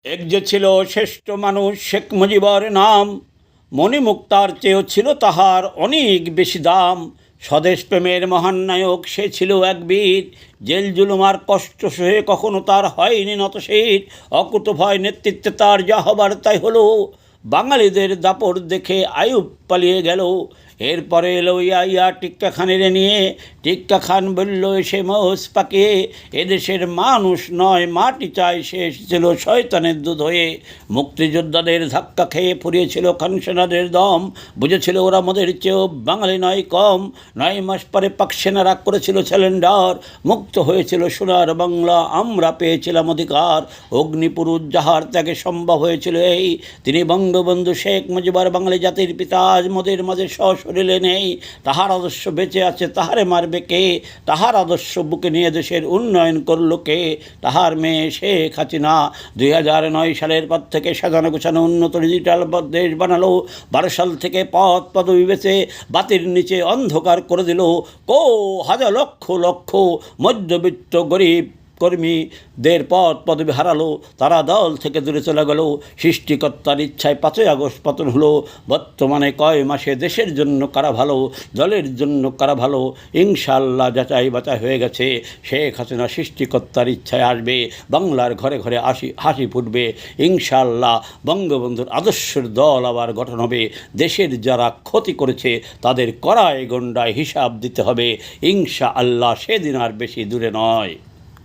এক যে ছিল শ্রেষ্ঠ মানুষ শেখ মুজিবর নাম, মণিমুক্তার চেয়েও ছিল তাহার অনেক বেশি দাম। স্বদেশ প্রেমের মহান নায়ক সে ছিল এক বীর, জেল জুলুমার কষ্ট সহে কখনো তার হয়নি নতশির। অকুত ভয় নেতৃত্বে তার যা হবার তাই হলো, বাঙালিদের দাপট দেখে আইয়ুব পালিয়ে গেল। এরপরে এলো ইয়া টিক্কা খানের নিয়ে। টিক্কা খান বলল এসে মোষ পাকিয়ে, এদেশের মানুষ নয় মাটি চায়, সে এসেছিল শয়তানের দুধ হয়ে। মুক্তিযোদ্ধাদের ধাক্কা খেয়ে ফুরিয়েছিল খান সেনাদের দম, বুঝেছিল ওরা মোদের চেয়েও বাঙালি নয় কম। 9 মাস পরে পাক সেনারা করেছিল স্যালেন্ডার, মুক্ত হয়েছিল সোনার বাংলা, আমরা পেয়েছিলাম অধিকার। অগ্নিপুরুষ যাহার ত্যাগে সম্ভব হয়েছিল এই, তিনি বঙ্গবন্ধু শেখ মুজিবর বাঙালি জাতির পিতা। আজ মোদের মাঝে সশরীরে নেই, তাহার আদর্শ বেঁচে আছে, তাহারে মারবে কে? তাহার আদর্শ বুকে নিয়ে দেশের উন্নয়ন করল কে? তাহার মেয়ে শেখ হাসিনা 2009 সালের পর থেকে সাজানো গোছানো উন্নত ডিজিটাল দেশ বানালো। 12 সাল থেকে পদ পদবি বেছে বাতির নিচে অন্ধকার করে দিল। হাজার লক্ষ লক্ষ মধ্যবিত্ত গরিব কর্মীদের পদ পদবি হারালো, তারা দল থেকে দূরে চলে গেল। সৃষ্টিকর্তার ইচ্ছায় 5ই আগস্ট পতন হলো। বর্তমানে কয় মাসে দেশের জন্য কারা ভালো, দলের জন্য কারা ভালো, ইনশাআল্লাহ যাচাই বাছাই হয়ে গেছে। শেখ হাসিনা সৃষ্টিকর্তার ইচ্ছায় আসবে, বাংলার ঘরে ঘরে হাসি ফুটবে। ইনশাআল্লাহ বঙ্গবন্ধুর আদর্শের দল আবার গঠন হবে। দেশের যারা ক্ষতি করেছে তাদের কড়ায় গণ্ডায় হিসাব দিতে হবে। ইনশাআল্লাহ সেদিন আর বেশি দূরে নয়।